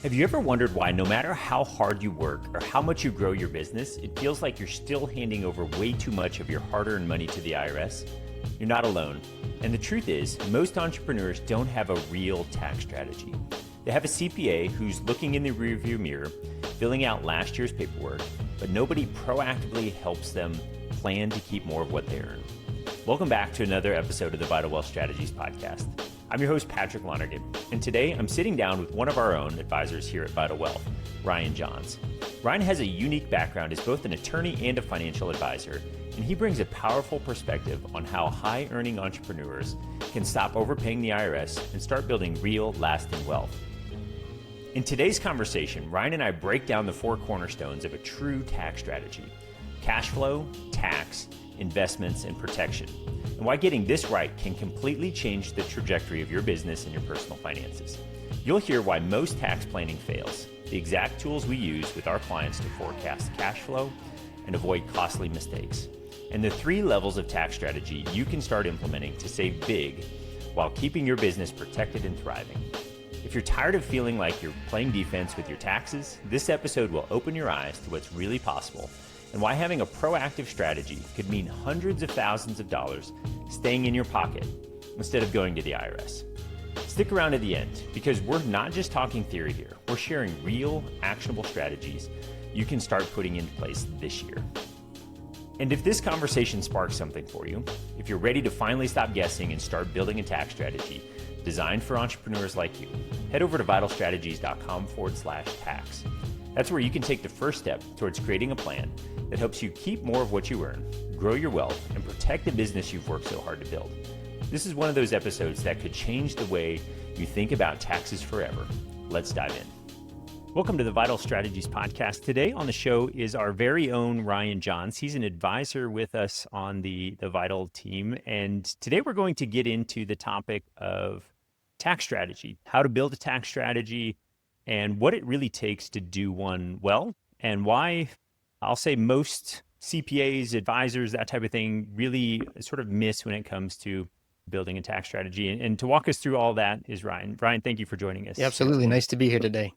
Have you ever wondered why no matter how hard you work or how much you grow your business, it feels like you're still handing over way too much of your hard-earned money to the IRS? You're not alone. And the truth is, most entrepreneurs don't have a real tax strategy. They have a CPA who's looking in the rearview mirror, filling out last year's paperwork, but nobody proactively helps them plan to keep more of what they earn. Welcome back to another episode of the Vital Wealth Strategies podcast. I'm your host, Patrick Lonergan, and today I'm sitting down with one of our own advisors here at Vital Wealth, Ryan Johns. Ryan has a unique background as both an attorney and a financial advisor, and he brings a powerful perspective on how high-earning entrepreneurs can stop overpaying the IRS and start building real, lasting wealth. In today's conversation, Ryan and I break down the four cornerstones of a true tax strategy: cash flow, tax, investments, and protection, and why getting this right can completely change the trajectory of your business and your personal finances. You'll hear why most tax planning fails, the exact tools we use with our clients to forecast cash flow and avoid costly mistakes, and the 3 levels of tax strategy you can start implementing to save big while keeping your business protected and thriving. If you're tired of feeling like you're playing defense with your taxes, this episode will open your eyes to what's really possible and why having a proactive strategy could mean hundreds of thousands of dollars staying in your pocket instead of going to the IRS. Stick around to the end, because we're not just talking theory here. We're sharing real, actionable strategies you can start putting into place this year. And if this conversation sparks something for you, if you're ready to finally stop guessing and start building a tax strategy designed for entrepreneurs like you, head over to vitalstrategies.com/tax. That's where you can take the first step towards creating a plan that helps you keep more of what you earn, grow your wealth, and protect the business you've worked so hard to build. This is one of those episodes that could change the way you think about taxes forever. Let's dive in. Welcome to the Vital Strategies podcast. Today on the show is our very own Ryan Johns. He's an advisor with us on the Vital team. And today we're going to get into the topic of tax strategy, how to build a tax strategy, and what it really takes to do one well, and why I'll say most CPAs, advisors, that type of thing really sort of miss when it comes to building a tax strategy. And to walk us through all that is Ryan. Ryan, thank you for joining us. Yeah, absolutely. Nice to be here today.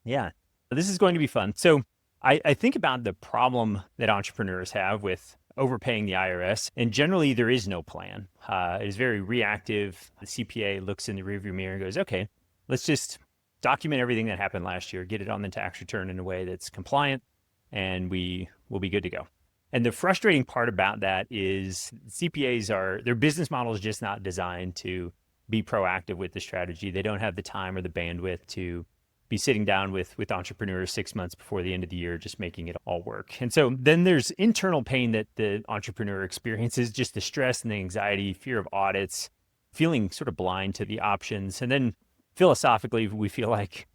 Yeah, this is going to be fun. So I think about the problem that entrepreneurs have with overpaying the IRS, and generally there is no plan. It is very reactive. The CPA looks in the rearview mirror and goes, okay, let's just document everything that happened last year, get it on the tax return in a way that's compliant, and we will be good to go. And the frustrating part about that is CPAs their business model is just not designed to be proactive with the strategy. They don't have the time or the bandwidth to be sitting down with entrepreneurs 6 months before the end of the year, just making it all work. And so then there's internal pain that the entrepreneur experiences, just the stress and the anxiety, fear of audits, feeling sort of blind to the options. And then philosophically, we feel like,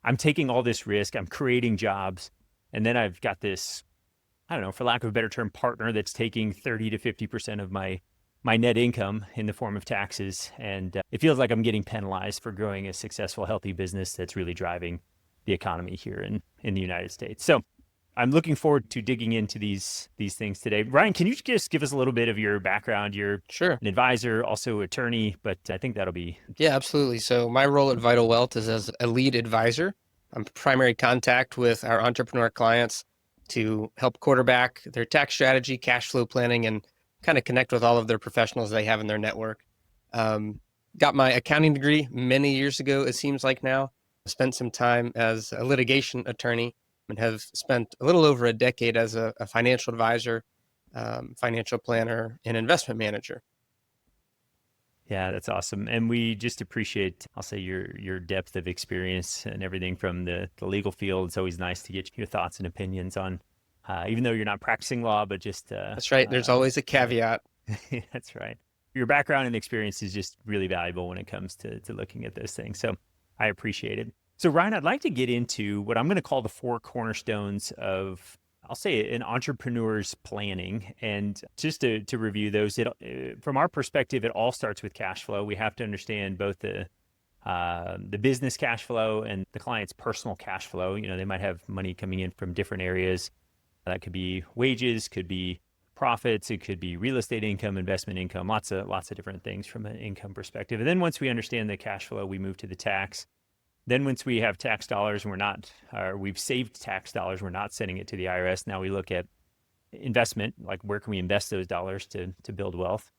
I'm taking all this risk, I'm creating jobs, and then I've got this, I don't know, for lack of a better term, partner that's taking 30 to 50% of my net income in the form of taxes. And it feels like I'm getting penalized for growing a successful, healthy business that's really driving the economy here in the United States. So I'm looking forward to digging into these things today. Ryan, can you just give us a little bit of your background? You're Sure. an advisor, also attorney, but I think that'll be... Yeah, absolutely. So my role at Vital Wealth is as a lead advisor. I'm primary contact with our entrepreneur clients to help quarterback their tax strategy, cash flow planning, and kind of connect with all of their professionals they have in their network. Got my accounting degree many years ago, it seems like now. Spent some time as a litigation attorney and have spent a little over a decade as a financial advisor, financial planner, and investment manager. Yeah, that's awesome. And we just appreciate, I'll say, your depth of experience and everything from the legal field. It's always nice to get your thoughts and opinions on, even though you're not practicing law, but just... That's right. There's always a caveat. That's right. Your background and experience is just really valuable when it comes to looking at those things. So I appreciate it. So Ryan, I'd like to get into what I'm going to call the 4 cornerstones of, I'll say, an entrepreneur's planning. And just to review those, from our perspective, it all starts with cash flow. We have to understand both the business cash flow and the client's personal cash flow. They might have money coming in from different areas. That could be wages, could be profits, it could be real estate income, investment income, lots of different things from an income perspective. And then once we understand the cash flow, we move to the tax. Then once we have tax dollars and we've saved tax dollars, we're not sending it to the IRS. Now we look at investment, like where can we invest those dollars to build wealth?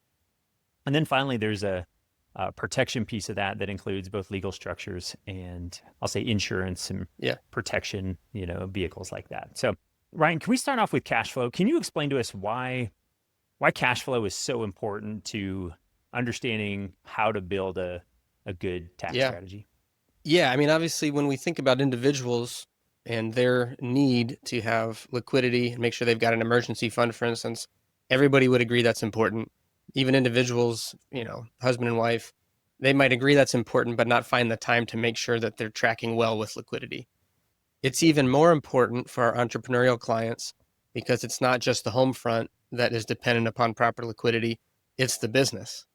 And then finally, there's a protection piece of that includes both legal structures and I'll say insurance and protection, vehicles like that. So Ryan, can we start off with cash flow? Can you explain to us why cash flow is so important to understanding how to build a good tax strategy? Yeah. I mean, obviously, when we think about individuals and their need to have liquidity and make sure they've got an emergency fund, for instance, everybody would agree that's important. Even individuals, husband and wife, they might agree that's important, but not find the time to make sure that they're tracking well with liquidity. It's even more important for our entrepreneurial clients because it's not just the home front that is dependent upon proper liquidity, it's the business.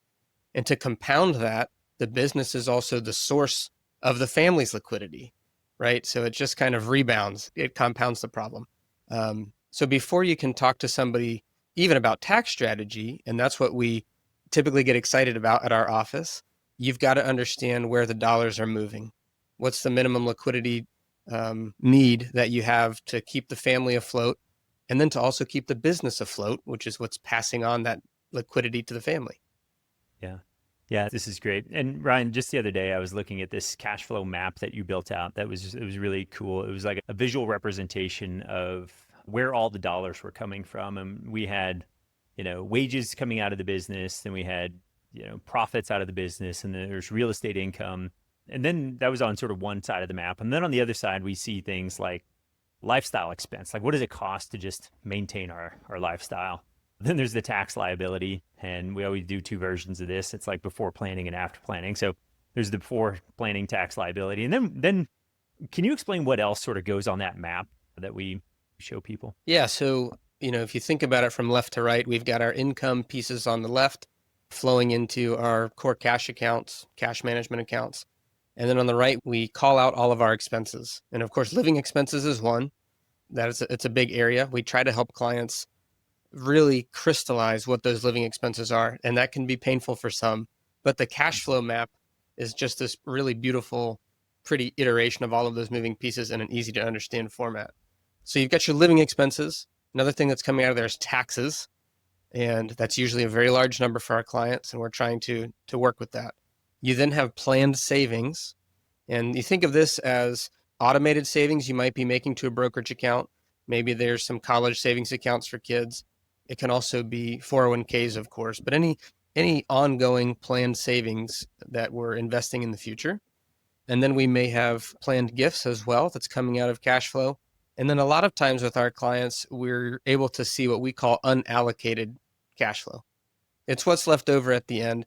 And to compound that, the business is also the source of the family's liquidity, right? So it just kind of rebounds, it compounds the problem. So before you can talk to somebody even about tax strategy, and that's what we typically get excited about at our office, you've got to understand where the dollars are moving. What's the minimum liquidity need that you have to keep the family afloat, and then to also keep the business afloat, which is what's passing on that liquidity to the family. Yeah. Yeah, this is great. And Ryan, just the other day, I was looking at this cash flow map that you built out. It was really cool. It was like a visual representation of where all the dollars were coming from. And we had, wages coming out of the business, then we had, profits out of the business, and then there's real estate income. And then that was on sort of one side of the map. And then on the other side, we see things like lifestyle expense. Like, what does it cost to just maintain our lifestyle? Then there's the tax liability, and we always do two versions of this. It's like before planning and after planning. So there's the before planning tax liability. And then can you explain what else sort of goes on that map that we show people? Yeah. So, if you think about it from left to right, we've got our income pieces on the left flowing into our core cash accounts, cash management accounts. And then on the right, we call out all of our expenses. And of course, living expenses is one. It's a big area. We try to help clients really crystallize what those living expenses are. And that can be painful for some, but the cash flow map is just this really beautiful, pretty iteration of all of those moving pieces in an easy to understand format. So you've got your living expenses. Another thing that's coming out of there is taxes. And that's usually a very large number for our clients. And we're trying to work with that. You then have planned savings. And you think of this as automated savings you might be making to a brokerage account. Maybe there's some college savings accounts for kids. It can also be 401ks, of course, but any ongoing planned savings that we're investing in the future. And then we may have planned gifts as well that's coming out of cash flow. And then a lot of times with our clients, we're able to see what we call unallocated cash flow. It's what's left over at the end.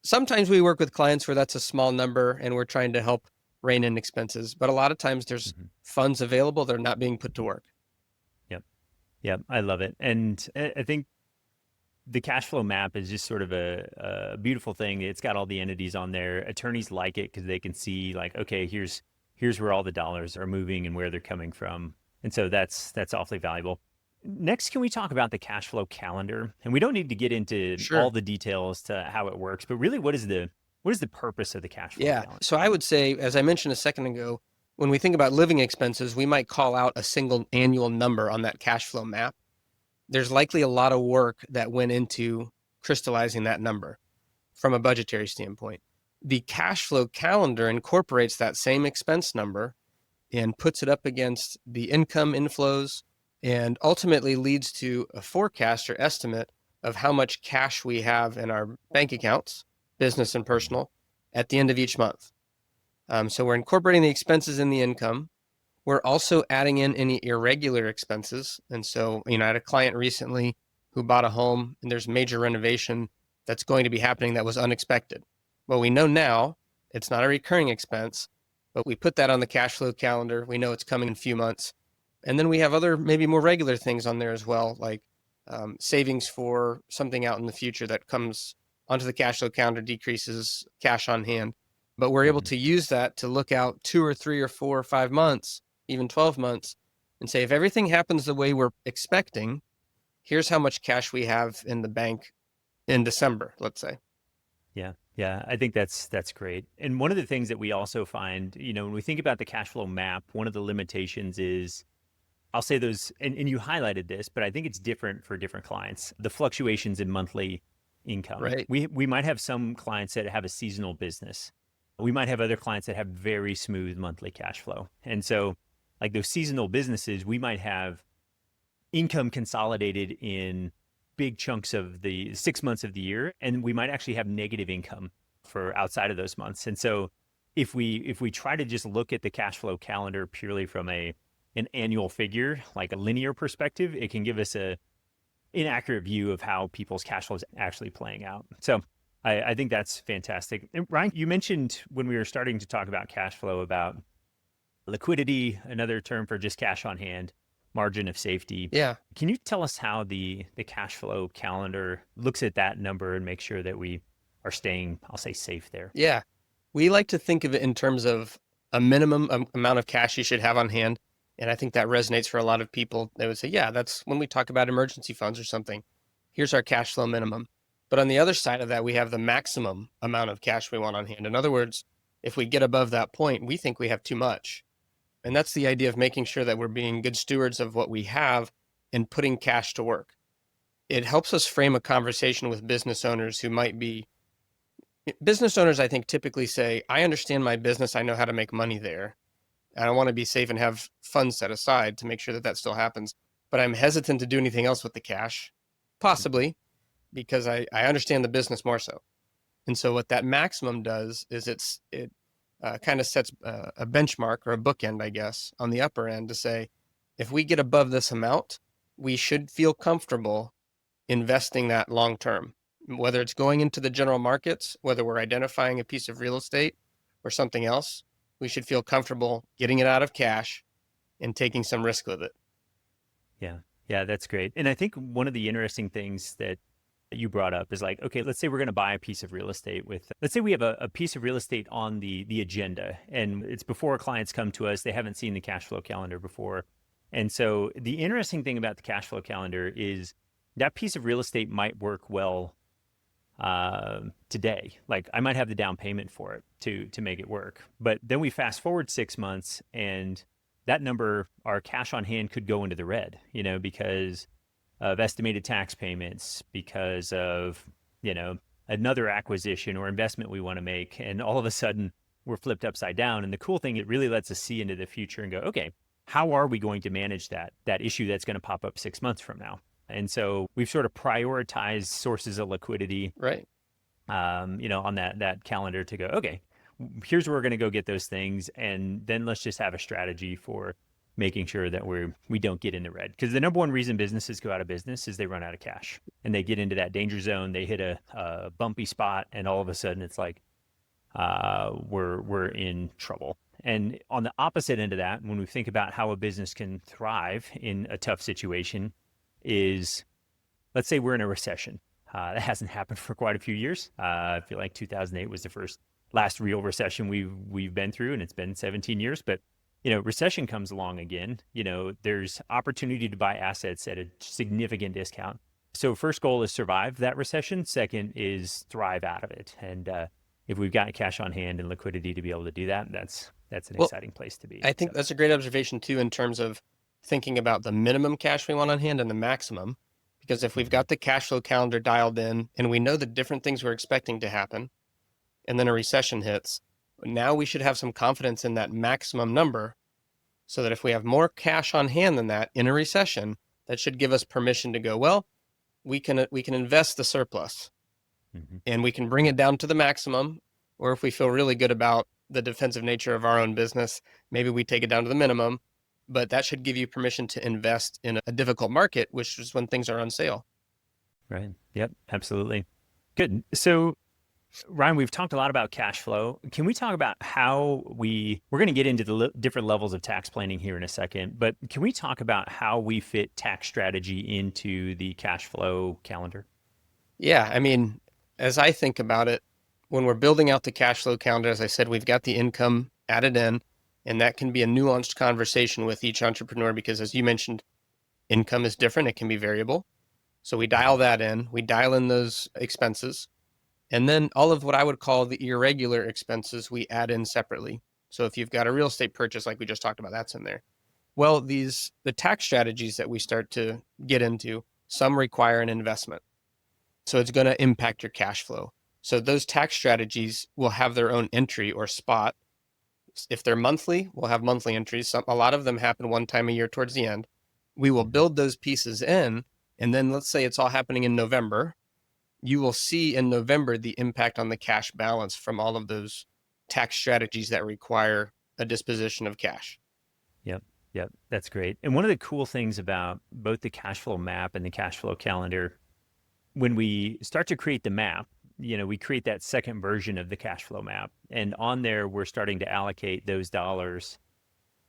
Sometimes we work with clients where that's a small number and we're trying to help rein in expenses. But a lot of times there's funds available that are not being put to work. Yep, I love it. And I think the cash flow map is just sort of a beautiful thing. It's got all the entities on there. Attorneys like it because they can see like, okay, here's where all the dollars are moving and where they're coming from. And so that's awfully valuable. Next, can we talk about the cash flow calendar? And we don't need to get into all the details to how it works, but really what is the purpose of the cash flow calendar? So I would say, as I mentioned a second ago, when we think about living expenses, we might call out a single annual number on that cash flow map. There's likely a lot of work that went into crystallizing that number from a budgetary standpoint. The cash flow calendar incorporates that same expense number and puts it up against the income inflows and ultimately leads to a forecast or estimate of how much cash we have in our bank accounts, business and personal, at the end of each month. So we're incorporating the expenses in the income. We're also adding in any irregular expenses. And so, I had a client recently who bought a home and there's major renovation that's going to be happening that was unexpected. Well, we know now it's not a recurring expense, but we put that on the cash flow calendar. We know it's coming in a few months. And then we have other maybe more regular things on there as well, like savings for something out in the future that comes onto the cash flow calendar, decreases cash on hand. But we're able to use that to look out 2 or 3 or 4 or 5 months, even 12 months, and say, if everything happens the way we're expecting, here's how much cash we have in the bank in December, let's say. Yeah. Yeah, I think that's great. And one of the things that we also find, when we think about the cash flow map, one of the limitations is I'll say those, and you highlighted this, but I think it's different for different clients. The fluctuations in monthly income. Right. We might have some clients that have a seasonal business. We might have other clients that have very smooth monthly cash flow. And so, like those seasonal businesses, we might have income consolidated in big chunks of the 6 months of the year, and we might actually have negative income for outside of those months. And so, if we try to just look at the cash flow calendar purely from an annual figure, like a linear perspective, it can give us a inaccurate view of how people's cash flow is actually playing out. So I think that's fantastic. And Ryan, you mentioned when we were starting to talk about cash flow about liquidity, another term for just cash on hand, margin of safety. Yeah. Can you tell us how the cash flow calendar looks at that number and make sure that we are staying, I'll say, safe there? Yeah. We like to think of it in terms of a minimum amount of cash you should have on hand. And I think that resonates for a lot of people. They would say, yeah, that's when we talk about emergency funds or something. Here's our cash flow minimum. But on the other side of that, we have the maximum amount of cash we want on hand. In other words, if we get above that point, we think we have too much. And that's the idea of making sure that we're being good stewards of what we have and putting cash to work. It helps us frame a conversation with business owners who might be business owners, I think, typically say, I understand my business. I know how to make money there. And I want to be safe and have funds set aside to make sure that that still happens. But I'm hesitant to do anything else with the cash, possibly because I understand the business more so. And so what that maximum does is it kind of sets a benchmark or a bookend, I guess, on the upper end to say, if we get above this amount, we should feel comfortable investing that long term, whether it's going into the general markets, whether we're identifying a piece of real estate or something else. We should feel comfortable getting it out of cash and taking some risk with it. Yeah. Yeah, that's great. And I think one of the interesting things that you brought up is like, okay, let's say we're going to buy a piece of real estate let's say we have a piece of real estate on the agenda, and it's before clients come to us. They haven't seen the cash flow calendar before. And so the interesting thing about the cash flow calendar is that piece of real estate might work well today. Like I might have the down payment for it to make it work. But then we fast forward 6 months and that number, our cash on hand could go into the red, because of estimated tax payments, because of, another acquisition or investment we want to make. And all of a sudden we're flipped upside down. And the cool thing, it really lets us see into the future and go, okay, how are we going to manage that issue that's going to pop up 6 months from now? And so we've sort of prioritized sources of liquidity, right? On that calendar to go, okay, here's where we're going to go get those things. And then let's just have a strategy for making sure that we don't get in the red. Because the number one reason businesses go out of business is they run out of cash and they get into that danger zone. They hit a bumpy spot and all of a sudden it's like, we're in trouble. And on the opposite end of that, when we think about how a business can thrive in a tough situation, is let's say we're in a recession. That hasn't happened for quite a few years. I feel like 2008 was the last real recession we've been through, and it's been 17 years. But recession comes along again. There's opportunity to buy assets at a significant discount. So first goal is survive that recession. Second is thrive out of it. And if we've got cash on hand and liquidity to be able to do that, that's an exciting place to be. I think that's a great observation too, in terms of thinking about the minimum cash we want on hand and the maximum. Because if we've got the cash flow calendar dialed in and we know the different things we're expecting to happen, and then a recession hits, now we should have some confidence in that maximum number, so that if we have more cash on hand than that in a recession, that should give us permission to go, well, we can invest the surplus and we can bring it down to the maximum. Or if we feel really good about the defensive nature of our own business, maybe we take it down to the minimum. But that should give you permission to invest in a difficult market, which is when things are on sale. Right. Yep. Absolutely. Good. So, Ryan, we've talked a lot about cash flow. Can we talk about how we're going to get into the different levels of tax planning here in a second, but can we talk about how we fit tax strategy into the cash flow calendar? Yeah. I mean, as I think about it, when we're building out the cash flow calendar, as I said, we've got the income added in. And that can be a nuanced conversation with each entrepreneur because, as you mentioned, income is different. It can be variable. So we dial that in. We dial in those expenses. And then all of what I would call the irregular expenses, we add in separately. So if you've got a real estate purchase, like we just talked about, that's in there. Well, the tax strategies that we start to get into, some require an investment. So it's going to impact your cash flow. So those tax strategies will have their own entry or spot. If they're monthly, we'll have monthly entries. A lot of them happen one time a year towards the end. We will build those pieces in, and then let's say it's all happening in November. You will see in November the impact on the cash balance from all of those tax strategies that require a disposition of cash. Yep. Yep. That's great. And one of the cool things about both the cash flow map and the cash flow calendar, when we start to create the map, we create that second version of the cash flow map. And on there, we're starting to allocate those dollars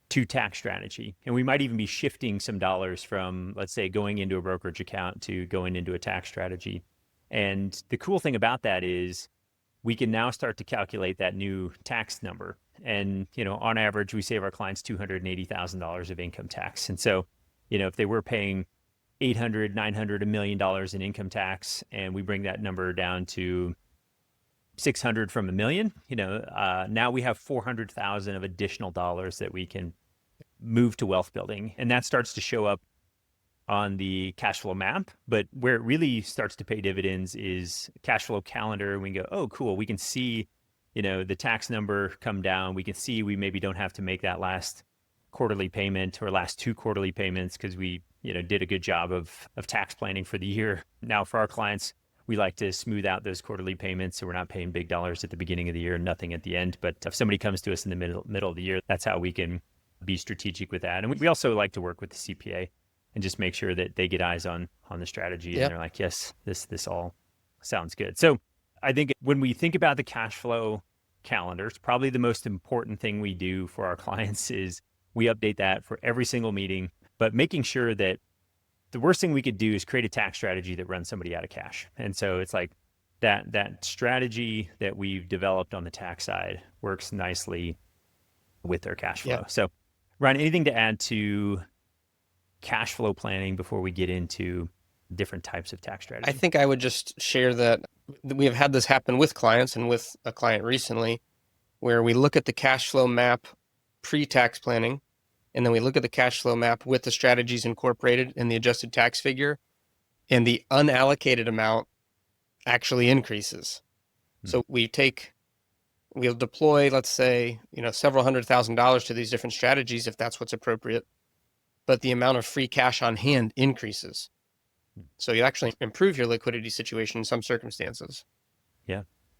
to tax strategy. And we might even be shifting some dollars from, let's say, going into a brokerage account to going into a tax strategy. And the cool thing about that is we can now start to calculate that new tax number. And, on average, we save our clients $280,000 of income tax. And so, if they were paying $800, $900, $1 million in income tax, and we bring that number down to 600 from $1 million, now we have 400,000 of additional dollars that we can move to wealth building. And that starts to show up on the cash flow map. But where it really starts to pay dividends is cash flow calendar. We can go, oh, cool. We can see, the tax number come down. We can see we maybe don't have to make that last quarterly payment or last two quarterly payments because we, did a good job of tax planning for the year. Now for our clients, we like to smooth out those quarterly payments so we're not paying big dollars at the beginning of the year and nothing at the end. But if somebody comes to us in the middle of the year, that's how we can be strategic with that. And we also like to work with the CPA and just make sure that they get eyes on the strategy. Yep. And they're like, yes, this all sounds good. So I think when we think about the cash flow calendars, probably the most important thing we do for our clients is we update that for every single meeting, but making sure that the worst thing we could do is create a tax strategy that runs somebody out of cash. And so it's like that strategy that we've developed on the tax side works nicely with their cash flow. Yep. So Ryan, anything to add to cash flow planning before we get into different types of tax strategy? I think I would just share that we have had this happen with clients and with a client recently where we look at the cash flow map pre-tax planning, and then we look at the cash flow map with the strategies incorporated in the adjusted tax figure, and the unallocated amount actually increases. So we'll deploy, let's say, several $100,000 to these different strategies if that's what's appropriate, but the amount of free cash on hand increases. So you actually improve your liquidity situation in some circumstances.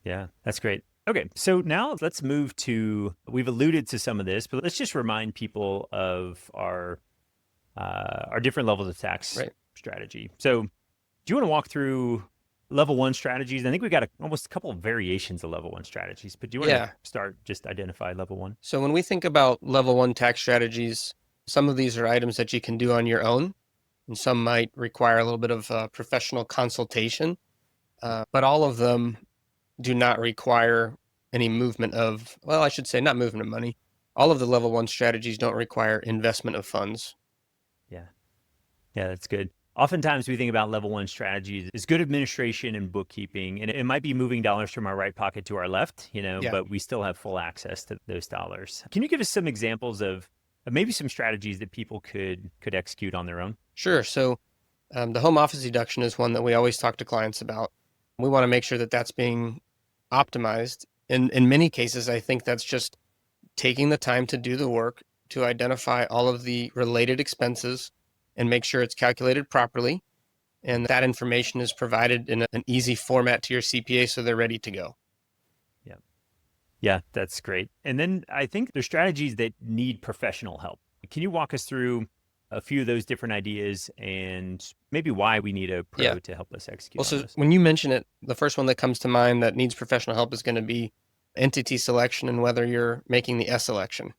Yeah, that's great. Okay, so now let's move to, we've alluded to some of this, but let's just remind people of our different levels of tax strategy. So do you want to walk through level one strategies? I think we got almost a couple of variations of level one strategies, but do you want to start, just identify level one? So when we think about level one tax strategies, some of these are items that you can do on your own, and some might require a little bit of professional consultation, but all of them do not require any movement of, well, I should say not movement of money. All of the level one strategies don't require investment of funds. Yeah, that's good. Oftentimes we think about level one strategies as good administration and bookkeeping, and it might be moving dollars from our right pocket to our left, but we still have full access to those dollars. Can you give us some examples of maybe some strategies that people could execute on their own? Sure. So the home office deduction is one that we always talk to clients about. We want to make sure that that's being optimized. In many cases, I think that's just taking the time to do the work to identify all of the related expenses and make sure it's calculated properly. And that information is provided in an easy format to your CPA so they're ready to go. Yeah, that's great. And then I think there's strategies that need professional help. Can you walk us through a few of those different ideas and maybe why we need a pro to help us execute on this? When you mention it, the first one that comes to mind that needs professional help is going to be entity selection and whether you're making the S election.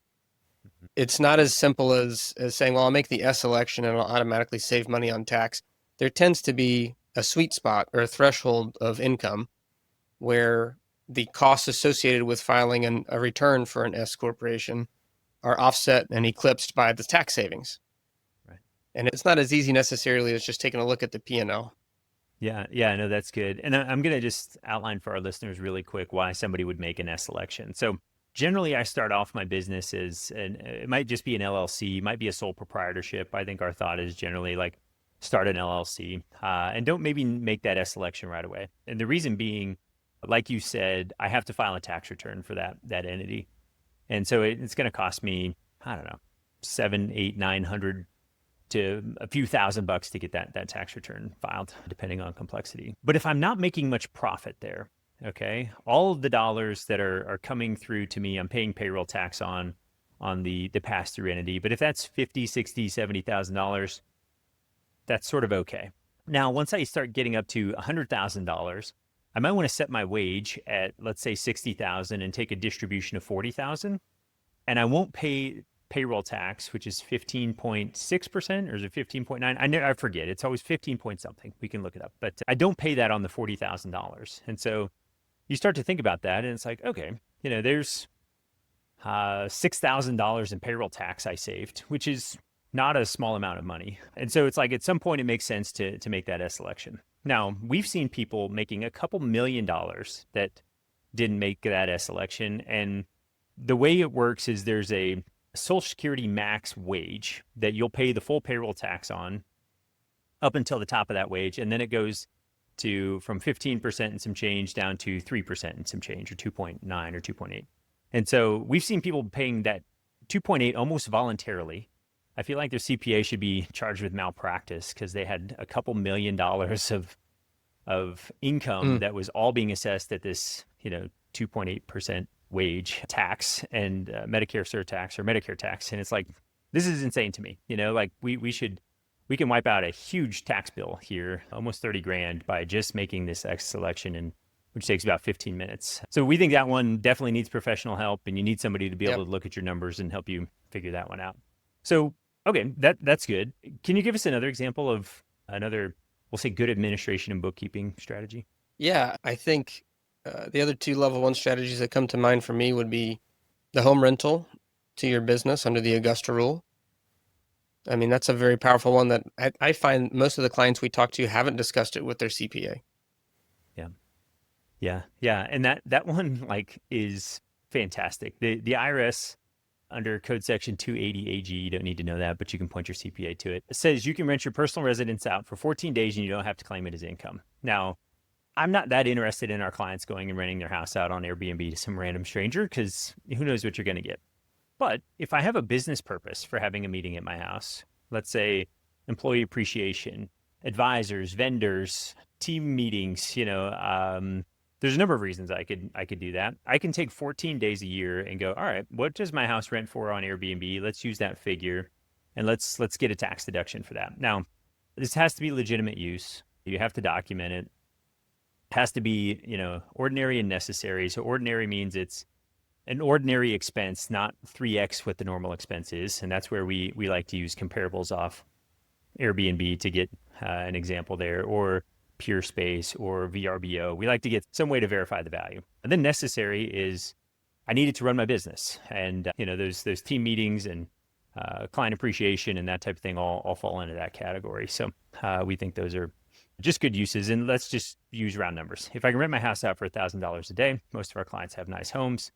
It's not as simple as saying, well, I'll make the S election and I'll automatically save money on tax. There tends to be a sweet spot or a threshold of income where the costs associated with filing a return for an S corporation are offset and eclipsed by the tax savings. And it's not as easy necessarily as just taking a look at the P&L. Yeah, no, that's good. And I'm going to just outline for our listeners really quick why somebody would make an S election. So generally, I start off my business as, it might just be an LLC, might be a sole proprietorship. I think our thought is generally like start an LLC and don't maybe make that S election right away. And the reason being, like you said, I have to file a tax return for that entity. And so it's going to cost me, I don't know, seven, eight, 900 to a few $1,000 to get that tax return filed, depending on complexity. But if I'm not making much profit there, okay, all of the dollars that are coming through to me, I'm paying payroll tax on the pass-through entity. But if that's $50, $60, $70,000, that's sort of okay. Now, once I start getting up to $100,000, I might want to set my wage at, let's say, 60,000 and take a distribution of 40,000, and I won't pay payroll tax, which is 15.6%, or is it 15.9? I forget. It's always 15 point something. We can look it up, but I don't pay that on the $40,000. And so you start to think about that, and it's like, okay, there's $6,000 in payroll tax I saved, which is not a small amount of money. And so it's like at some point it makes sense to make that S election. Now, we've seen people making a couple $1,000,000 that didn't make that S election. And the way it works is there's a Social Security max wage that you'll pay the full payroll tax on up until the top of that wage. And then it goes to from 15% and some change down to 3% and some change, or 2.9 or 2.8. And so we've seen people paying that 2.8 almost voluntarily. I feel like their CPA should be charged with malpractice because they had a couple $1,000,000 of income that was all being assessed at this, 2.8% wage tax and Medicare surtax or Medicare tax. And it's like, this is insane to me. Like we can wipe out a huge tax bill here, almost 30 grand, by just making this X selection, and which takes about 15 minutes. So we think that one definitely needs professional help, and you need somebody to be able to look at your numbers and help you figure that one out. So, okay, that's good. Can you give us another example of another, we'll say, good administration and bookkeeping strategy? Yeah, I think the other two level one strategies that come to mind for me would be the home rental to your business under the Augusta Rule. I mean, that's a very powerful one that I find most of the clients we talk to haven't discussed it with their CPA. Yeah. And that one is fantastic. The IRS under code section 280 AG, you don't need to know that, but you can point your CPA to it. It says you can rent your personal residence out for 14 days and you don't have to claim it as income. Now, I'm not that interested in our clients going and renting their house out on Airbnb to some random stranger, because who knows what you're going to get. But if I have a business purpose for having a meeting at my house, let's say employee appreciation, advisors, vendors, team meetings, there's a number of reasons I could do that. I can take 14 days a year and go, all right, what does my house rent for on Airbnb? Let's use that figure and let's get a tax deduction for that. Now, this has to be legitimate use. You have to document it. It has to be, ordinary and necessary. So ordinary means it's an ordinary expense, not 3x what the normal expense is. And that's where we like to use comparables off Airbnb to get an example there, or Pure Space or VRBO. We like to get some way to verify the value. And then necessary is I need it to run my business. And, those team meetings and client appreciation and that type of thing all fall into that category. So we think those are just good uses. And let's just use round numbers. If I can rent my house out for $1,000 a day, most of our clients have nice homes.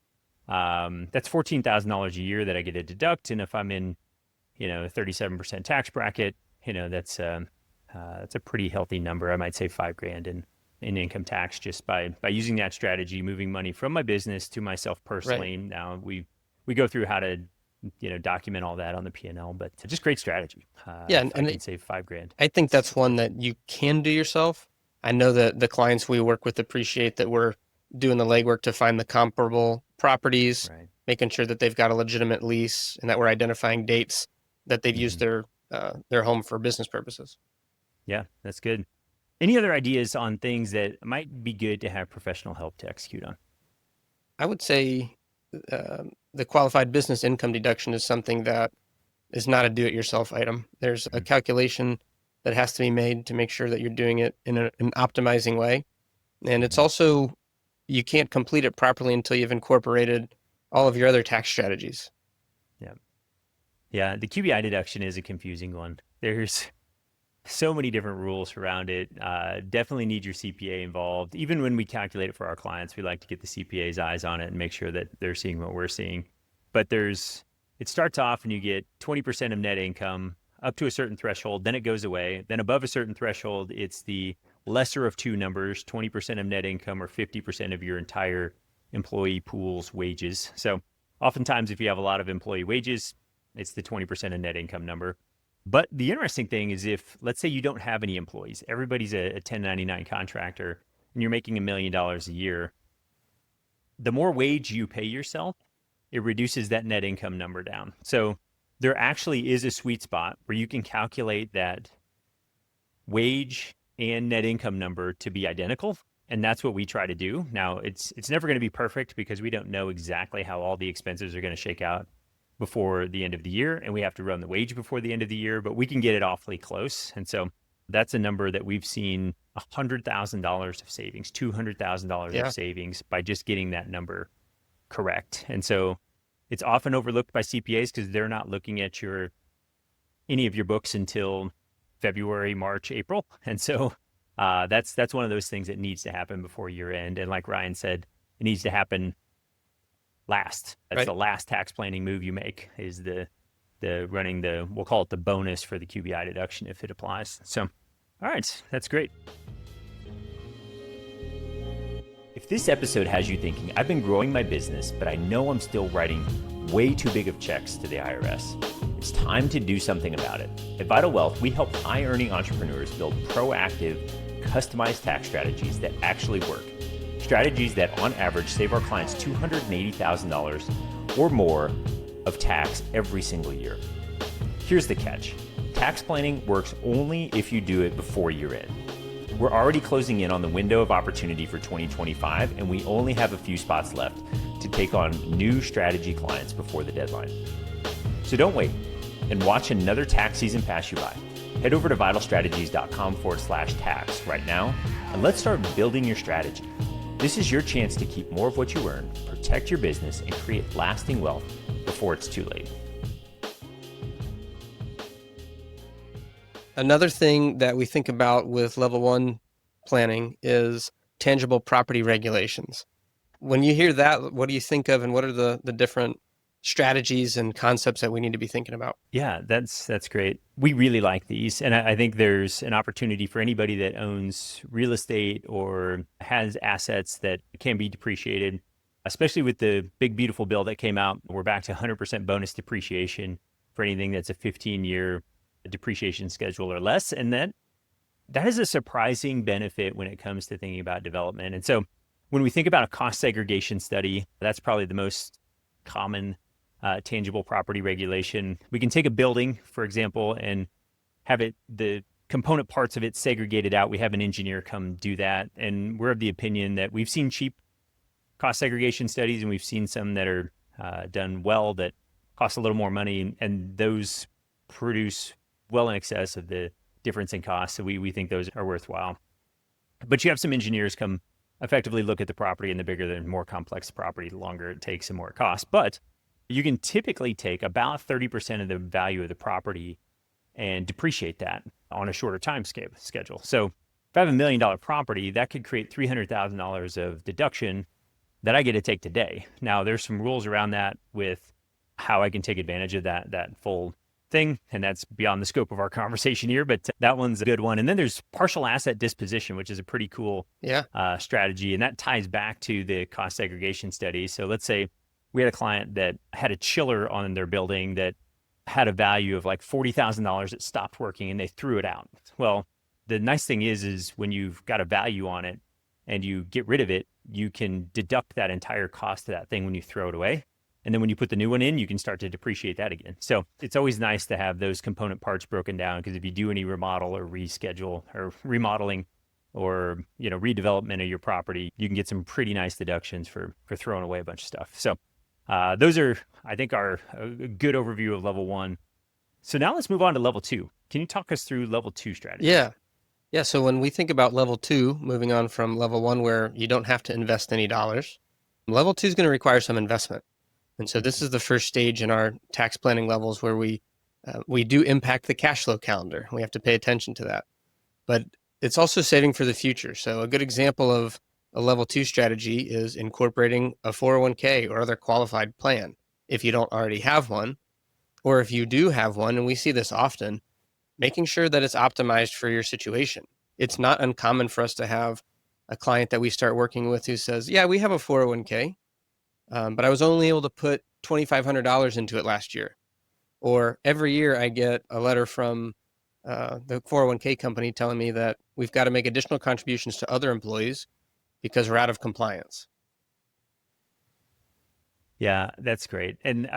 That's $14,000 a year that I get to deduct. And if I'm in, a 37% tax bracket, that's a pretty healthy number. I might say $5,000 in income tax just by using that strategy, moving money from my business to myself personally. Right. Now we go through how to document all that on the P&L, but just great strategy. And I can save $5,000. I think that's one that you can do yourself. I know that the clients we work with appreciate that we're doing the legwork to find the comparable properties, right, making sure that they've got a legitimate lease, and that we're identifying dates that they've used their home for business purposes. Yeah, that's good. Any other ideas on things that might be good to have professional help to execute on? I would say the qualified business income deduction is something that is not a do-it-yourself item. There's a calculation that has to be made to make sure that you're doing it in an optimizing way. And it's also, you can't complete it properly until you've incorporated all of your other tax strategies. Yeah, the QBI deduction is a confusing one. There's So many different rules around it. Definitely need your CPA involved. Even when we calculate it for our clients, we like to get the CPA's eyes on it and make sure that they're seeing what we're seeing. But it starts off and you get 20% of net income up to a certain threshold, then it goes away. Then above a certain threshold, it's the lesser of two numbers, 20% of net income or 50% of your entire employee pool's wages. So oftentimes, if you have a lot of employee wages, it's the 20% of net income number. But the interesting thing is if, let's say you don't have any employees, everybody's a 1099 contractor, and you're making $1 million a year, the more wage you pay yourself, it reduces that net income number down. So there actually is a sweet spot where you can calculate that wage and net income number to be identical. And that's what we try to do. Now, it's never going to be perfect because we don't know exactly how all the expenses are going to shake out before the end of the year, and we have to run the wage before the end of the year, but we can get it awfully close. And so that's a number that we've seen $100,000 of savings, $200,000 of savings by just getting that number correct. And so it's often overlooked by CPAs because they're not looking at any of your books until February, March, April. And so that's one of those things that needs to happen before year end. And like Ryan said, it needs to happen last. That's right. The last tax planning move you make is the running we'll call it the bonus for the QBI deduction if it applies. So, all right, that's great. If this episode has you thinking, I've been growing my business, but I know I'm still writing way too big of checks to the IRS, it's time to do something about it. At Vital Wealth, we help high-earning entrepreneurs build proactive, customized tax strategies that actually work. Strategies that on average save our clients $280,000 or more of tax every single year. Here's the catch. Tax planning works only if you do it before year end. We're already closing in on the window of opportunity for 2025, and we only have a few spots left to take on new strategy clients before the deadline. So don't wait and watch another tax season pass you by. Head over to vitalstrategies.com/tax right now, and let's start building your strategy. This is your chance to keep more of what you earn, protect your business, and create lasting wealth before it's too late. Another thing that we think about with level one planning is tangible property regulations. When you hear that, what do you think of, and what are the different strategies and concepts that we need to be thinking about? Yeah, that's great. We really like these. And I think there's an opportunity for anybody that owns real estate or has assets that can be depreciated, especially with the big, beautiful bill that came out. We're back to 100% bonus depreciation for anything that's a 15-year depreciation schedule or less. And that is a surprising benefit when it comes to thinking about development. And so when we think about a cost segregation study, that's probably the most common tangible property regulation. We can take a building, for example, and have the component parts of it segregated out. We have an engineer come do that. And we're of the opinion that we've seen cheap cost segregation studies, and we've seen some that are done well that cost a little more money, and those produce well in excess of the difference in cost. So we think those are worthwhile. But you have some engineers come effectively look at the property, and the bigger and more complex the property, the longer it takes and more it costs. But you can typically take about 30% of the value of the property and depreciate that on a shorter time schedule. So if I have $1 million property, that could create $300,000 of deduction that I get to take today. Now, there's some rules around that with how I can take advantage of that full thing, and that's beyond the scope of our conversation here, but that one's a good one. And then there's partial asset disposition, which is a pretty cool strategy, and that ties back to the cost segregation study. So let's say we had a client that had a chiller on their building that had a value of like $40,000 that stopped working, and they threw it out. Well, the nice thing is when you've got a value on it and you get rid of it, you can deduct that entire cost of that thing when you throw it away. And then when you put the new one in, you can start to depreciate that again. So it's always nice to have those component parts broken down, because if you do any remodel or reschedule or remodeling or redevelopment of your property, you can get some pretty nice deductions for throwing away a bunch of stuff. So those are, I think, are a good overview of level one. So now let's move on to level two. Can you talk us through level two strategy? Yeah. So when we think about level two, moving on from level one where you don't have to invest any dollars, level two is going to require some investment. And so this is the first stage in our tax planning levels where we We do impact the cash flow calendar. We have to pay attention to that. But it's also saving for the future. So a good example of a level 2 strategy is incorporating a 401k or other qualified plan. If you don't already have one, or if you do have one, and we see this often, making sure that it's optimized for your situation. It's not uncommon for us to have a client that we start working with who says, yeah, we have a 401k, but I was only able to put $2,500 into it last year. Or every year I get a letter from the 401k company telling me that we've got to make additional contributions to other employees because we're out of compliance. Yeah, that's great. And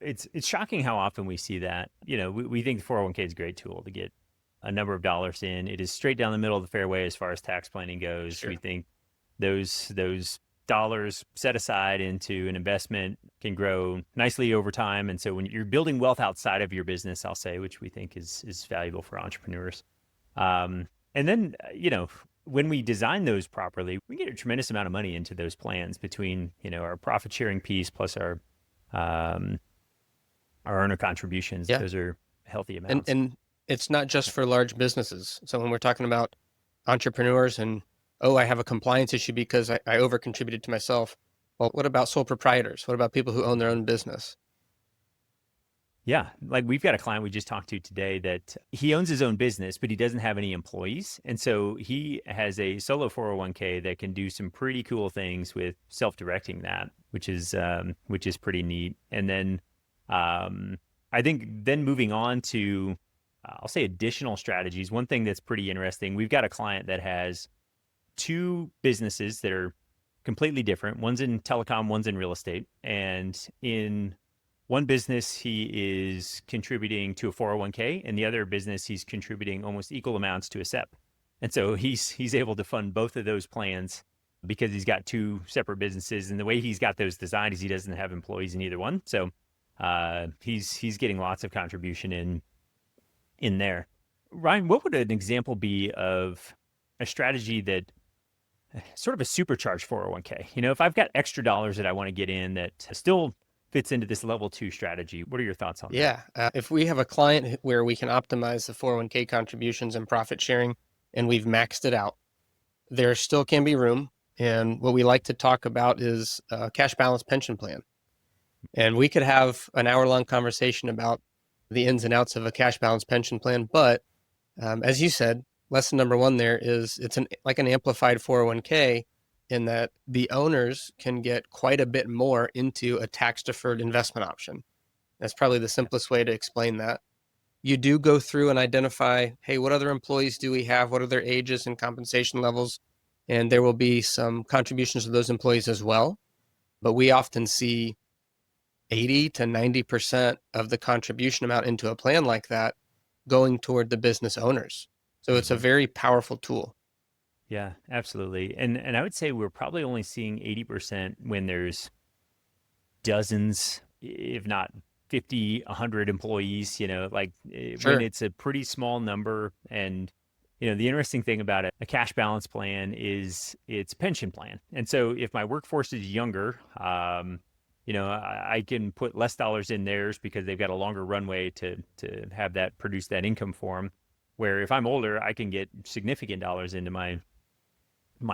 it's shocking how often we see that. We think the 401k is a great tool to get a number of dollars in. It is straight down the middle of the fairway as far as tax planning goes. Sure. We think those dollars set aside into an investment can grow nicely over time. And so when you're building wealth outside of your business, I'll say, which we think is valuable for entrepreneurs. And then, when we design those properly, we get a tremendous amount of money into those plans between, our profit sharing piece plus our earner contributions. Yeah. Those are healthy amounts. And it's not just for large businesses. So when we're talking about entrepreneurs and, oh, I have a compliance issue because I over contributed to myself. Well, what about sole proprietors? What about people who own their own business? Yeah, like we've got a client we just talked to today that he owns his own business, but he doesn't have any employees. And so he has a solo 401k that can do some pretty cool things with self-directing that, which is pretty neat. And then I think then moving on to, I'll say additional strategies. One thing that's pretty interesting, we've got a client that has two businesses that are completely different. One's in telecom, one's in real estate. And in one business, he is contributing to a 401k, and the other business, he's contributing almost equal amounts to a SEP. And so he's able to fund both of those plans because he's got two separate businesses. And the way he's got those designed is he doesn't have employees in either one. So he's getting lots of contribution in there. Ryan, what would an example be of a strategy that sort of a supercharged 401k? If I've got extra dollars that I want to get in that still fits into this level 2 strategy. What are your thoughts on that? Yeah. If we have a client where we can optimize the 401k contributions and profit sharing, and we've maxed it out, there still can be room. And what we like to talk about is a cash balance pension plan. And we could have an hour-long conversation about the ins and outs of a cash balance pension plan. But as you said, lesson number one there is it's like an amplified 401k, in that the owners can get quite a bit more into a tax-deferred investment option. That's probably the simplest way to explain that. You do go through and identify, hey, what other employees do we have? What are their ages and compensation levels? And there will be some contributions to those employees as well. But we often see 80 to 90% of the contribution amount into a plan like that going toward the business owners. So it's a very powerful tool. Yeah, absolutely. And I would say we're probably only seeing 80% when there's dozens, if not 50, 100 employees, Sure. When it's a pretty small number. And, the interesting thing about a cash balance plan is it's a pension plan. And so if my workforce is younger, I can put less dollars in theirs because they've got a longer runway to have that produce that income for them. Where if I'm older, I can get significant dollars into my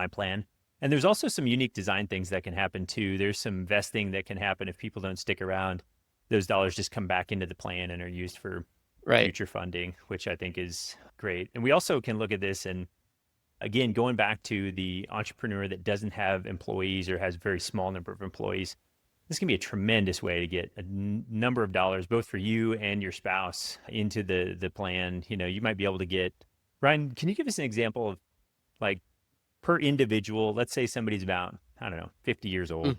plan. And there's also some unique design things that can happen too. There's some vesting that can happen if people don't stick around. Those dollars just come back into the plan and are used for future funding, which I think is great. And we also can look at this and, again, going back to the entrepreneur that doesn't have employees or has a very small number of employees, this can be a tremendous way to get a number of dollars, both for you and your spouse, into the plan. You might be able to get, Ryan, can you give us an example of, like, per individual, let's say somebody's about, 50 years old,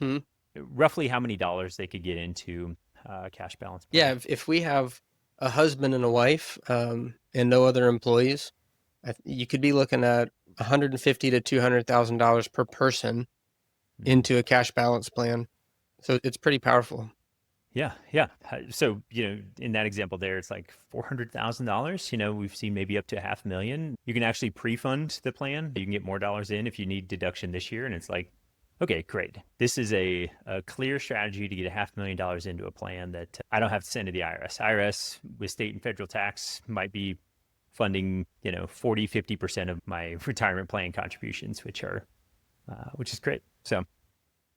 roughly how many dollars they could get into a cash balance plan? Yeah, if we have a husband and a wife and no other employees, you could be looking at $150,000 to $200,000 per person into a cash balance plan. So it's pretty powerful. Yeah. So, in that example there, it's like $400,000. We've seen maybe up to $500,000. You can actually pre-fund the plan. You can get more dollars in if you need deduction this year. And it's like Okay, great. This is a clear strategy to get $500,000 into a plan that I don't have to send to the IRS. IRS with state and federal tax might be funding, 40, 50% of my retirement plan contributions, which is great. So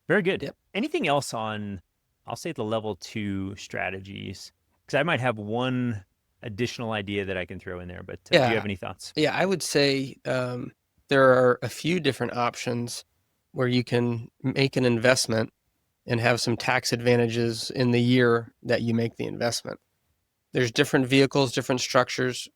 very good. Yep. Anything else on, I'll say the level 2 strategies? Because I might have one additional idea that I can throw in there, but do you Yeah. have any thoughts? Yeah, I would say there are a few different options where you can make an investment and have some tax advantages in the year that you make the investment. There's different vehicles, different structures,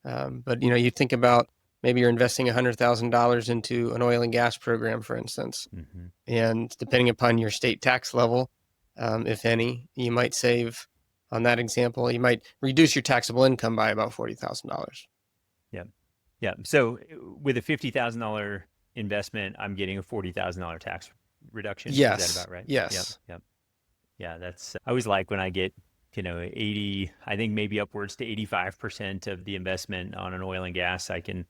but you think about maybe you're investing $100,000 into an oil and gas program, for instance, Mm-hmm. and depending upon your state tax level, if any, you might save. On that example, you might reduce your taxable income by about $40,000. Yeah. Yeah. So with a $50,000 investment, I'm getting a $40,000 tax reduction. Is that Yes, about right? Yep. yes. Yep. Yeah. I always like when I get, 80, I think maybe upwards to 85% of the investment on an oil and gas I can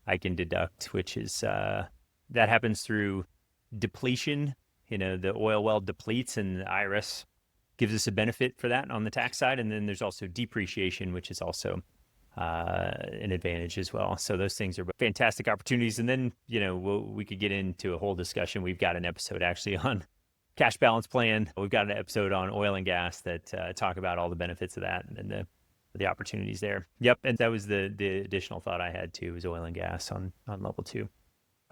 deduct, which is, that happens through depletion. The oil well depletes and the IRS gives us a benefit for that on the tax side. And then there's also depreciation, which is also an advantage as well. So those things are fantastic opportunities. And then, we could get into a whole discussion. We've got an episode actually on cash balance plan. We've got an episode on oil and gas that talk about all the benefits of that and the opportunities there. Yep. And that was the additional thought I had too, was oil and gas on level 2.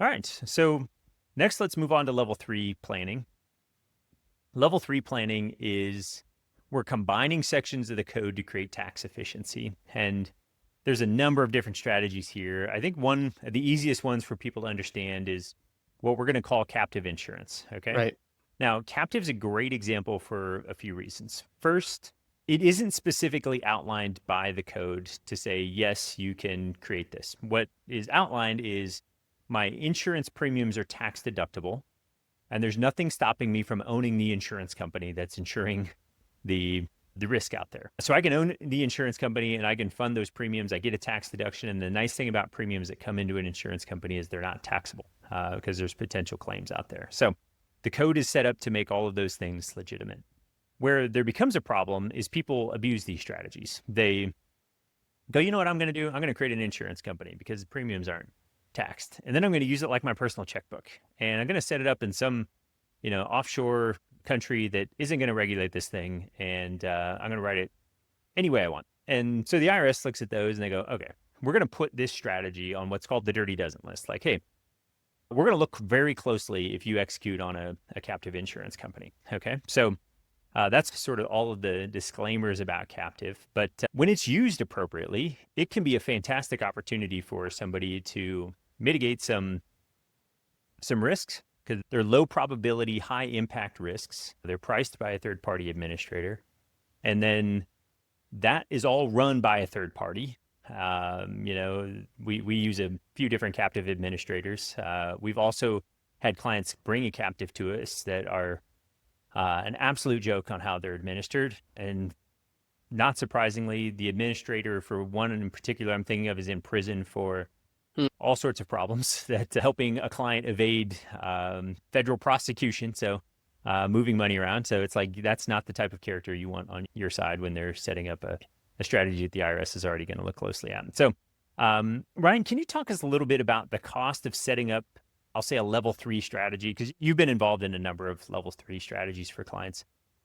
All right. So next, let's move on to level 3 planning. Level 3 planning is we're combining sections of the code to create tax efficiency. And there's a number of different strategies here. I think one of the easiest ones for people to understand is what we're going to call captive insurance. Okay. Right. Now, captive is a great example for a few reasons. First, it isn't specifically outlined by the code to say, yes, you can create this. What is outlined is my insurance premiums are tax deductible, and there's nothing stopping me from owning the insurance company that's insuring the risk out there. So I can own the insurance company and I can fund those premiums. I get a tax deduction. And the nice thing about premiums that come into an insurance company is they're not taxable because there's potential claims out there. So the code is set up to make all of those things legitimate. Where there becomes a problem is people abuse these strategies. They go, you know what I'm going to do? I'm going to create an insurance company because the premiums aren't taxed. And then I'm going to use it like my personal checkbook. And I'm going to set it up in some, offshore country that isn't going to regulate this thing. And I'm going to write it any way I want. And so the IRS looks at those and they go, okay, we're going to put this strategy on what's called the dirty dozen list. Like, hey, we're going to look very closely if you execute on a captive insurance company. Okay. So that's sort of all of the disclaimers about captive. But when it's used appropriately, it can be a fantastic opportunity for somebody to mitigate some risks because they're low probability, high impact risks. They're priced by a third party administrator. And then that is all run by a third party. We use a few different captive administrators. We've also had clients bring a captive to us that are an absolute joke on how they're administered. And not surprisingly, the administrator for one in particular I'm thinking of is in prison for all sorts of problems that helping a client evade federal prosecution. So moving money around. So it's like that's not the type of character you want on your side when they're setting up a strategy that the IRS is already going to look closely at. So Ryan, can you talk us a little bit about the cost of setting up, I'll say, a level 3 strategy? Because you've been involved in a number of level 3 strategies for clients.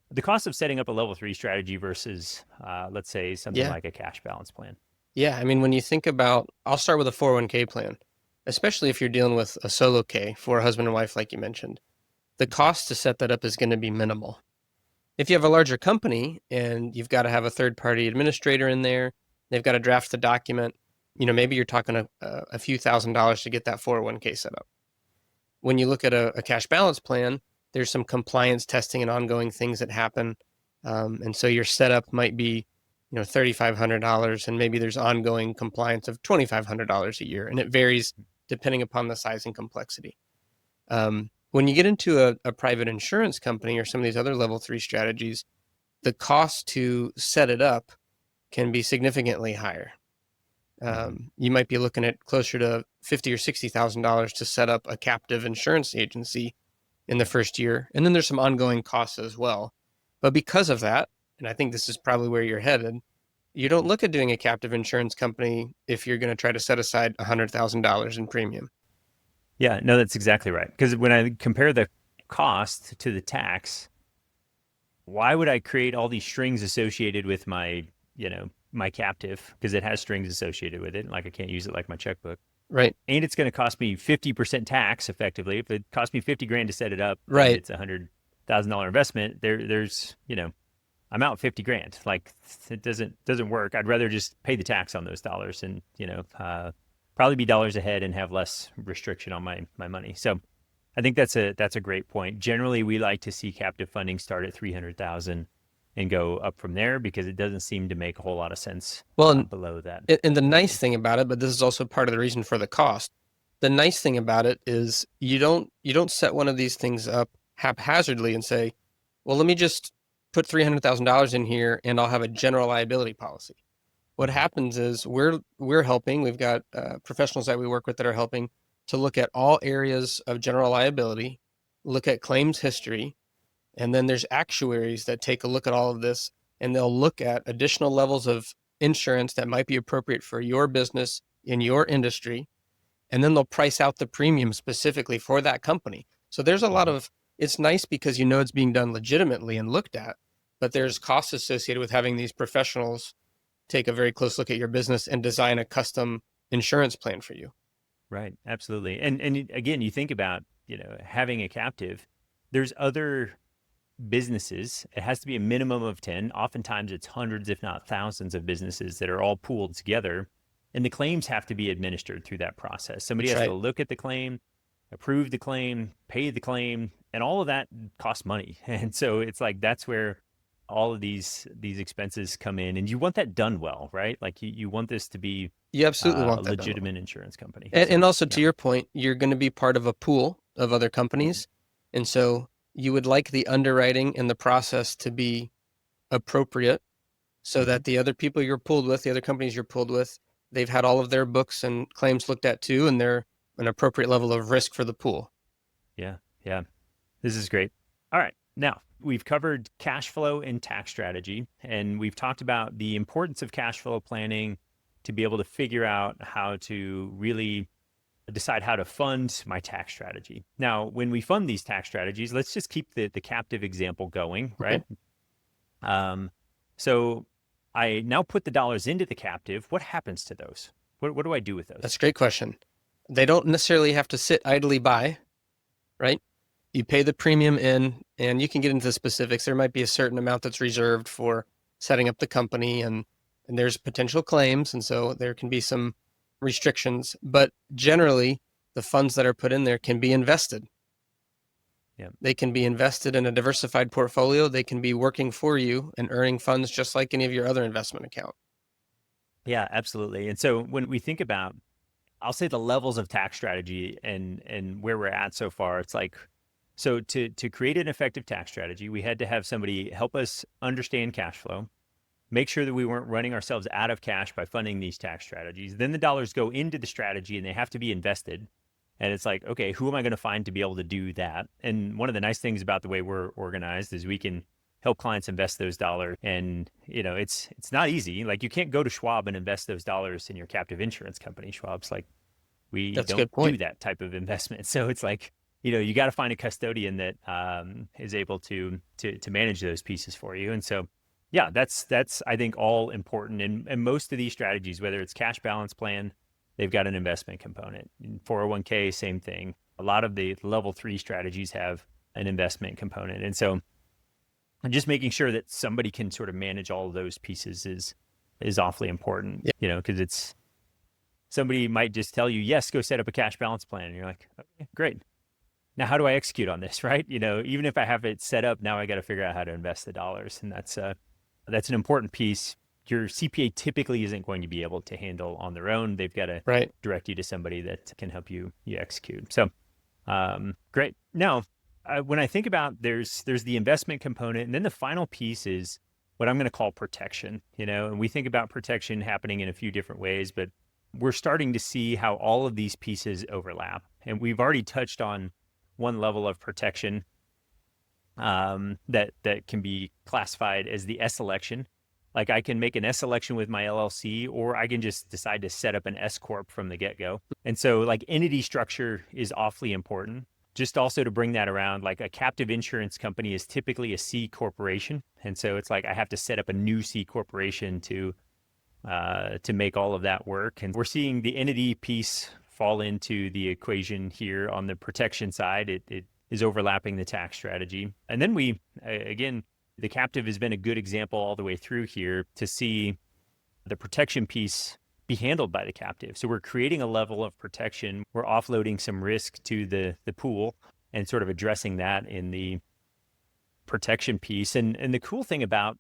The cost of setting up a level 3 strategy versus, let's say, something like a cash balance plan. Yeah. I mean, when you think about, I'll start with a 401k plan, especially if you're dealing with a solo K for a husband and wife, like you mentioned. The cost to set that up is going to be minimal. If you have a larger company and you've got to have a third-party administrator in there, they've got to draft the document, maybe you're talking a few $1,000s to get that 401k set up. When you look at a cash balance plan, there's some compliance testing and ongoing things that happen. And so your setup might be, $3,500, and maybe there's ongoing compliance of $2,500 a year. And it varies depending upon the size and complexity. When you get into a private insurance company or some of these other level 3 strategies, the cost to set it up can be significantly higher. You might be looking at closer to $50,000 or $60,000 to set up a captive insurance agency in the first year. And then there's some ongoing costs as well. But because of that, and I think this is probably where you're headed, you don't look at doing a captive insurance company if you're going to try to set aside $100,000 in premium. Yeah, no, that's exactly right. Because when I compare the cost to the tax, why would I create all these strings associated with my captive? Because it has strings associated with it. Like I can't use it like my checkbook. Right. And it's going to cost me 50% tax effectively. If it cost me 50 grand to set it up and Right. it's $100,000 investment, there's, I'm out 50 grand. Like it doesn't work. I'd rather just pay the tax on those dollars and, probably be dollars ahead and have less restriction on my money. So I think that's a great point. Generally, we like to see captive funding start at 300,000 and go up from there because it doesn't seem to make a whole lot of sense below that. And the nice thing about it, but this is also part of the reason for the cost. The nice thing about it is you don't set one of these things up haphazardly and say, well, let me just put $300,000 in here and I'll have a general liability policy. What happens is we're helping. We've got professionals that we work with that are helping to look at all areas of general liability, look at claims history, and then there's actuaries that take a look at all of this and they'll look at additional levels of insurance that might be appropriate for your business in your industry, and then they'll price out the premium specifically for that company. So there's a lot of, it's nice because it's being done legitimately and looked at, but there's costs associated with having these professionals take a very close look at your business and design a custom insurance plan for you. Right. Absolutely. And again, you think about, having a captive, there's other businesses. It has to be a minimum of 10. Oftentimes it's hundreds, if not thousands of businesses that are all pooled together. And the claims have to be administered through that process. Somebody has to look at the claim, approve the claim, pay the claim, and all of that costs money. And so it's like, that's where all of these expenses come in, and you want that done well, right? Like you want this to be you absolutely want a that legitimate done. insurance company. And also to your point, you're going to be part of a pool of other companies. And so you would like the underwriting and the process to be appropriate so that the other people you're pooled with, the other companies you're pooled with, they've had all of their books and claims looked at too, and they're an appropriate level of risk for the pool. Yeah. This is great. All right. Now, we've covered cash flow and tax strategy, and we've talked about the importance of cash flow planning to be able to figure out how to really decide how to fund my tax strategy. Now, when we fund these tax strategies, let's just keep the captive example going, right? Okay. So I now put the dollars into the captive. What happens to those? What do I do with those? That's a great question. They don't necessarily have to sit idly by, right? You pay the premium in, and you can get into the specifics. There might be a certain amount that's reserved for setting up the company, and there's potential claims, and so there can be some restrictions. But generally, the funds that are put in there can be invested. Yeah. They can be invested in a diversified portfolio. They can be working for you and earning funds just like any of your other investment account. Yeah, absolutely. And so when we think about, I'll say the levels of tax strategy and where we're at so far, it's like, so to create an effective tax strategy, we had to have somebody help us understand cash flow, make sure that we weren't running ourselves out of cash by funding these tax strategies. Then the dollars go into the strategy and they have to be invested. And it's like, okay, who am I going to find to be able to do that? And one of the nice things about the way we're organized is we can help clients invest those dollars. And, it's not easy. Like you can't go to Schwab and invest those dollars in your captive insurance company. Schwab's like, we don't do that type of investment. So it's like, you got to find a custodian that is able to manage those pieces for you. And so, yeah, that's I think all important. And most of these strategies, whether it's cash balance plan, they've got an investment component. In 401k, same thing. A lot of the level 3 strategies have an investment component. And so just making sure that somebody can sort of manage all of those pieces is awfully important, because it's somebody might just tell you, yes, go set up a cash balance plan. And you're like, okay, great. Now, how do I execute on this, right? Even if I have it set up, now I got to figure out how to invest the dollars. And that's an important piece. Your CPA typically isn't going to be able to handle on their own. They've got to direct you to somebody that can help you execute. So great. Now, when I think about there's the investment component, and then the final piece is what I'm going to call protection, and we think about protection happening in a few different ways, but we're starting to see how all of these pieces overlap. And we've already touched on one level of protection that can be classified as the S election. Like I can make an S election with my LLC, or I can just decide to set up an S corp from the get-go. And so like entity structure is awfully important. Just also to bring that around, like a captive insurance company is typically a C corporation. And so it's like I have to set up a new C corporation to make all of that work. And we're seeing the entity piece fall into the equation here on the protection side. It is overlapping the tax strategy. And then we, again, the captive has been a good example all the way through here to see the protection piece be handled by the captive. So we're creating a level of protection. We're offloading some risk to the pool and sort of addressing that in the protection piece. And the cool thing about,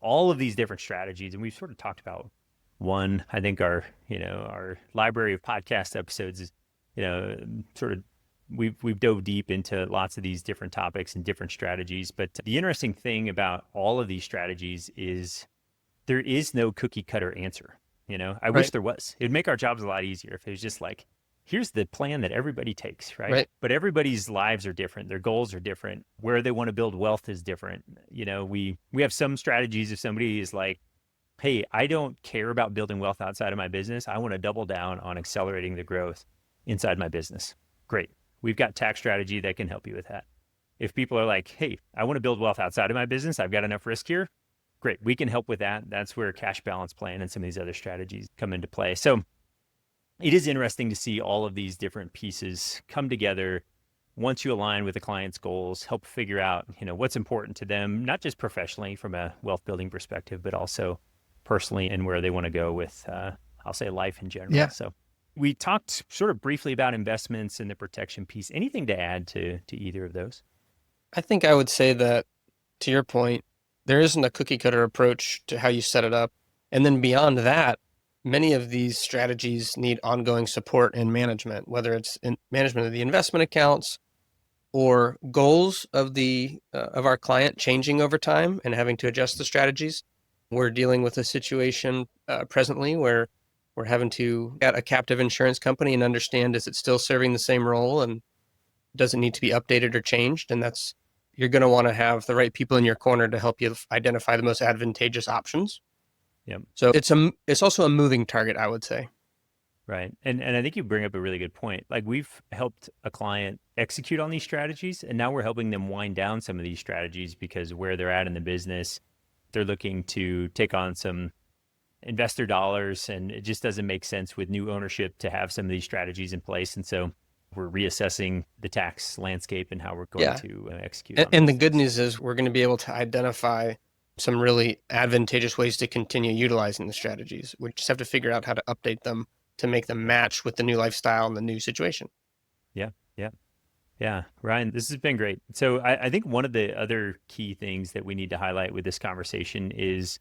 all of these different strategies, and we've sort of talked about one, I think our library of podcast episodes is, sort of we've dove deep into lots of these different topics and different strategies. But the interesting thing about all of these strategies is there is no cookie cutter answer. I wish there was. It'd make our jobs a lot easier if it was just like, here's the plan that everybody takes, right? But everybody's lives are different. Their goals are different. Where they want to build wealth is different. We have some strategies. If somebody is like, hey, I don't care about building wealth outside of my business. I want to double down on accelerating the growth inside my business. Great. We've got tax strategy that can help you with that. If people are like, hey, I want to build wealth outside of my business. I've got enough risk here. Great. We can help with that. That's where cash balance plan and some of these other strategies come into play. So it is interesting to see all of these different pieces come together once you align with the client's goals, help figure out, what's important to them, not just professionally from a wealth building perspective, but also personally and where they want to go with, I'll say, life in general. Yeah. So we talked sort of briefly about investments and the protection piece. Anything to add to either of those? I think I would say that, to your point, there isn't a cookie cutter approach to how you set it up. And then beyond that, many of these strategies need ongoing support and management, whether it's in management of the investment accounts or goals of our client changing over time and having to adjust the strategies. We're dealing with a situation presently where we're having to get a captive insurance company and understand, is it still serving the same role and does it need to be updated or changed? And you're going to want to have the right people in your corner to help you identify the most advantageous options. Yep. So it's also a moving target, I would say. Right. And I think you bring up a really good point. Like we've helped a client execute on these strategies, and now we're helping them wind down some of these strategies because where they're at in the business, they're looking to take on some investor dollars, and it just doesn't make sense with new ownership to have some of these strategies in place. And so we're reassessing the tax landscape and how we're going to execute. And the good news is we're going to be able to identify some really advantageous ways to continue utilizing the strategies. We just have to figure out how to update them to make them match with the new lifestyle and the new situation. Yeah. Ryan, this has been great. So I think one of the other key things that we need to highlight with this conversation is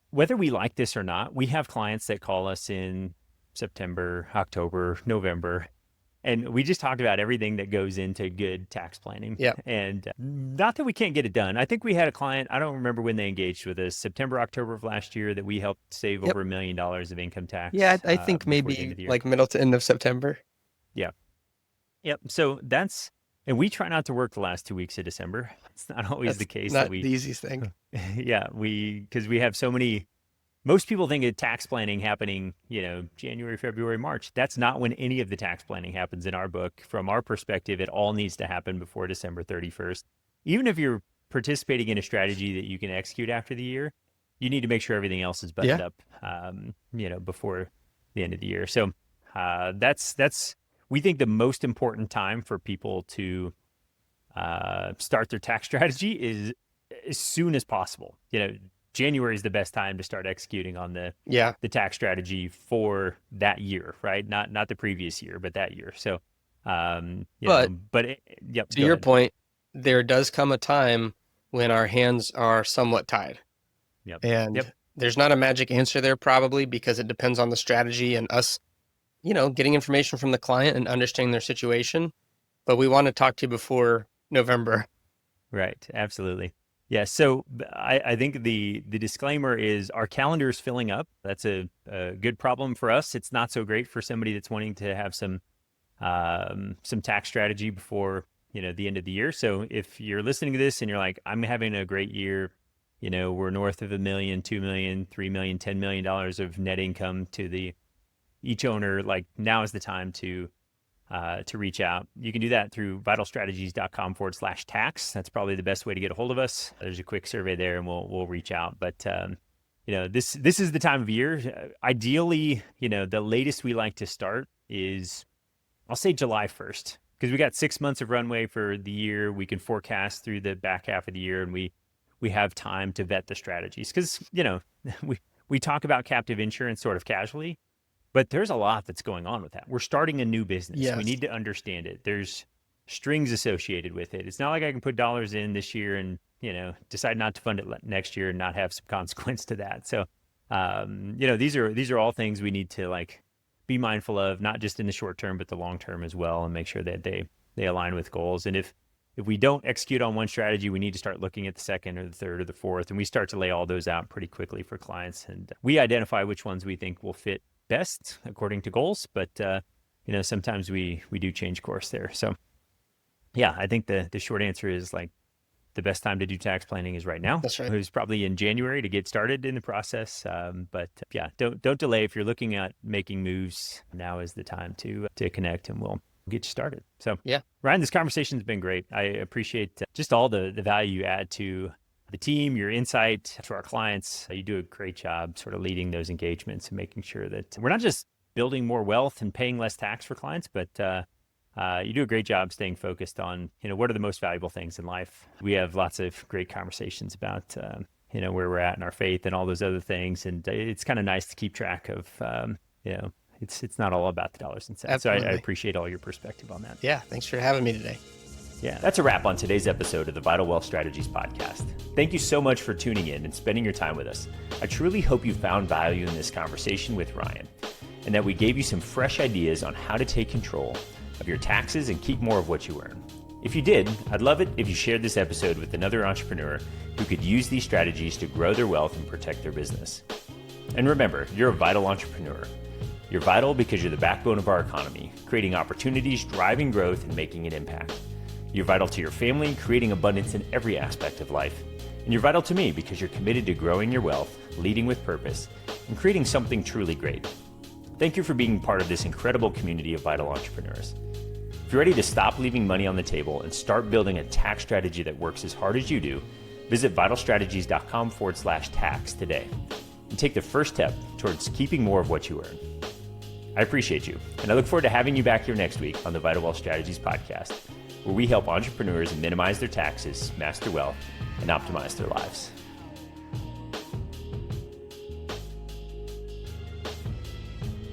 whether we like this or not, we have clients that call us in September, October, November, and we just talked about everything that goes into good tax planning. Yeah. And not that we can't get it done. I think we had a client, I don't remember when they engaged with us, September, October of last year, that we helped save over $1 million of income tax. Yeah, I think maybe like middle to end of September. Yeah. Yep. So and we try not to work the last 2 weeks of December. It's not always the case. Not the easiest thing. Yeah. Because we have so many. Most people think of tax planning happening, January, February, March. That's not when any of the tax planning happens in our book. From our perspective, it all needs to happen before December 31st. Even if you're participating in a strategy that you can execute after the year, you need to make sure everything else is buttoned up, before the end of the year. So that's we think the most important time for people to start their tax strategy is as soon as possible. January is the best time to start executing on the tax strategy for that year, right? Not the previous year, but that year. So, to your point, there does come a time when our hands are somewhat tied. Yep. And there's not a magic answer there probably because it depends on the strategy and us, getting information from the client and understanding their situation. But we want to talk to you before November. Right. Absolutely. Yeah. So I think the disclaimer is our calendar is filling up. That's a good problem for us. It's not so great for somebody that's wanting to have some some tax strategy before, the end of the year. So if you're listening to this and you're like, I'm having a great year, we're north of $1 million, $2 million, $3 million, $10 million of net income to each owner, like now is the time to reach out. You can do that through vitalstrategies.com/tax. That's probably the best way to get a hold of us. There's a quick survey there and we'll reach out. But, this is the time of year. Ideally, the latest we like to start is, I'll say July 1st, because we got 6 months of runway for the year. We can forecast through the back half of the year, and we have time to vet the strategies. Because, we talk about captive insurance sort of casually, but there's a lot that's going on with that. We're starting a new business. Yes. We need to understand it. There's strings associated with it. It's not like I can put dollars in this year and, decide not to fund it next year and not have some consequence to that. So, these are all things we need to be mindful of, not just in the short term, but the long term as well, and make sure that they align with goals. And if we don't execute on one strategy, we need to start looking at the second or the third or the fourth, and we start to lay all those out pretty quickly for clients. And we identify which ones we think will fit best according to goals, but sometimes we do change course there. So yeah, I think the short answer is the best time to do tax planning is right now. That's right. It was probably in January to get started in the process. But yeah, don't delay. If you're looking at making moves, now is the time to connect, and we'll get you started. So yeah, Ryan, this conversation's been great. I appreciate just all the value you add to the team, your insight to our clients. You do a great job sort of leading those engagements and making sure that we're not just building more wealth and paying less tax for clients, but you do a great job staying focused on, what are the most valuable things in life. We have lots of great conversations about, where we're at in our faith and all those other things. And it's kind of nice to keep track of, it's not all about the dollars and cents. Absolutely. So I appreciate all your perspective on that. Yeah. Thanks for having me today. Yeah, that's a wrap on today's episode of the Vital Wealth Strategies podcast. Thank you so much for tuning in and spending your time with us. I truly hope you found value in this conversation with Ryan, and that we gave you some fresh ideas on how to take control of your taxes and keep more of what you earn. If you did, I'd love it if you shared this episode with another entrepreneur who could use these strategies to grow their wealth and protect their business. And remember, you're a vital entrepreneur. You're vital because you're the backbone of our economy, creating opportunities, driving growth, and making an impact. You're vital to your family, creating abundance in every aspect of life. And you're vital to me because you're committed to growing your wealth, leading with purpose, and creating something truly great. Thank you for being part of this incredible community of vital entrepreneurs. If you're ready to stop leaving money on the table and start building a tax strategy that works as hard as you do, visit vitalstrategies.com/tax today and take the first step towards keeping more of what you earn. I appreciate you, and I look forward to having you back here next week on the Vital Wealth Strategies podcast, where we help entrepreneurs minimize their taxes, master wealth, and optimize their lives.